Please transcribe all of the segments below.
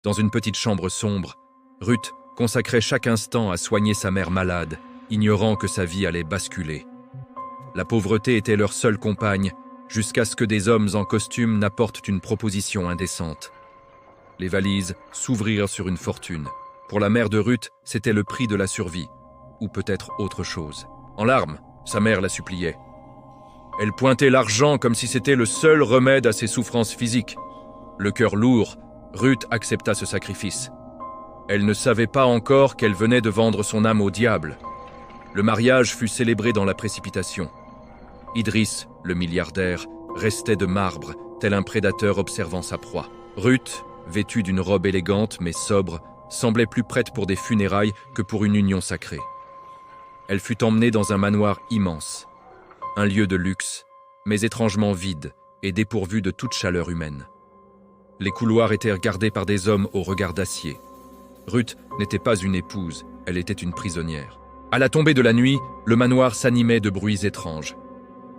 Dans une petite chambre sombre, Ruth consacrait chaque instant à soigner sa mère malade, ignorant que sa vie allait basculer. La pauvreté était leur seule compagne, jusqu'à ce que des hommes en costume n'apportent une proposition indécente. Les valises s'ouvrirent sur une fortune. Pour la mère de Ruth, c'était le prix de la survie, ou peut-être autre chose. En larmes, sa mère la suppliait. Elle pointait l'argent comme si c'était le seul remède à ses souffrances physiques. Le cœur lourd, Ruth accepta ce sacrifice. Elle ne savait pas encore qu'elle venait de vendre son âme au diable. Le mariage fut célébré dans la précipitation. Idriss, le milliardaire, restait de marbre, tel un prédateur observant sa proie. Ruth, vêtue d'une robe élégante mais sobre, semblait plus prête pour des funérailles que pour une union sacrée. Elle fut emmenée dans un manoir immense, un lieu de luxe, mais étrangement vide et dépourvu de toute chaleur humaine. Les couloirs étaient gardés par des hommes au regard d'acier. Ruth n'était pas une épouse, elle était une prisonnière. À la tombée de la nuit, le manoir s'animait de bruits étranges.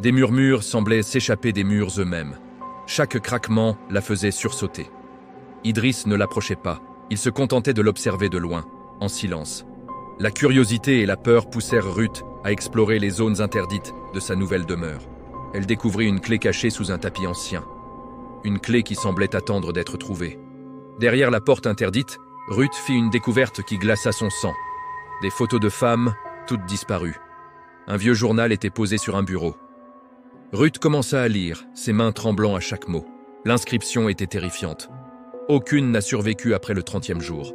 Des murmures semblaient s'échapper des murs eux-mêmes. Chaque craquement la faisait sursauter. Idriss ne l'approchait pas, il se contentait de l'observer de loin, en silence. La curiosité et la peur poussèrent Ruth à explorer les zones interdites de sa nouvelle demeure. Elle découvrit une clé cachée sous un tapis ancien. Une clé qui semblait attendre d'être trouvée. Derrière la porte interdite, Ruth fit une découverte qui glaça son sang. Des photos de femmes, toutes disparues. Un vieux journal était posé sur un bureau. Ruth commença à lire, ses mains tremblant à chaque mot. L'inscription était terrifiante. Aucune n'a survécu après le 30e jour.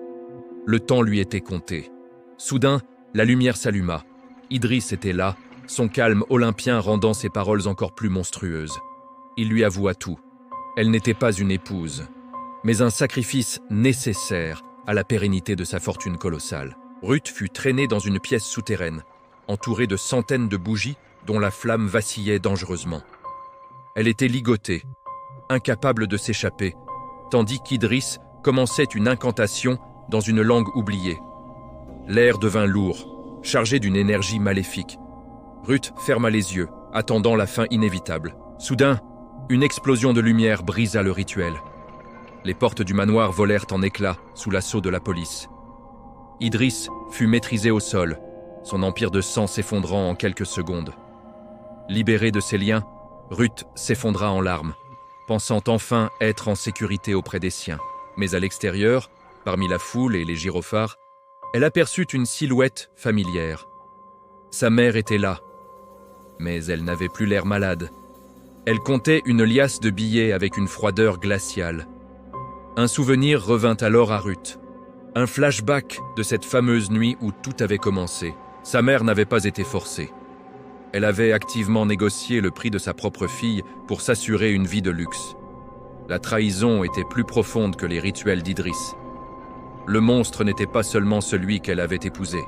Le temps lui était compté. Soudain, la lumière s'alluma. Idriss était là, son calme olympien rendant ses paroles encore plus monstrueuses. Il lui avoua tout. Elle n'était pas une épouse, mais un sacrifice nécessaire à la pérennité de sa fortune colossale. Ruth fut traînée dans une pièce souterraine, entourée de centaines de bougies dont la flamme vacillait dangereusement. Elle était ligotée, incapable de s'échapper, tandis qu'Idriss commençait une incantation dans une langue oubliée. L'air devint lourd, chargé d'une énergie maléfique. Ruth ferma les yeux, attendant la fin inévitable. Soudain, une explosion de lumière brisa le rituel. Les portes du manoir volèrent en éclats sous l'assaut de la police. Idriss fut maîtrisé au sol, son empire de sang s'effondrant en quelques secondes. Libérée de ses liens, Ruth s'effondra en larmes, pensant enfin être en sécurité auprès des siens. Mais à l'extérieur, parmi la foule et les gyrophares, elle aperçut une silhouette familière. Sa mère était là, mais elle n'avait plus l'air malade. Elle comptait une liasse de billets avec une froideur glaciale. Un souvenir revint alors à Ruth. Un flashback de cette fameuse nuit où tout avait commencé. Sa mère n'avait pas été forcée. Elle avait activement négocié le prix de sa propre fille pour s'assurer une vie de luxe. La trahison était plus profonde que les rituels d'Idriss. Le monstre n'était pas seulement celui qu'elle avait épousé.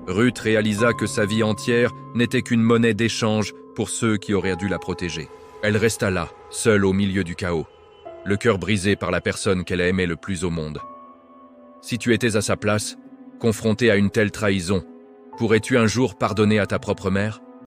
Ruth réalisa que sa vie entière n'était qu'une monnaie d'échange pour ceux qui auraient dû la protéger. Elle resta là, seule au milieu du chaos, le cœur brisé par la personne qu'elle aimait le plus au monde. Si tu étais à sa place, confrontée à une telle trahison, pourrais-tu un jour pardonner à ta propre mère ?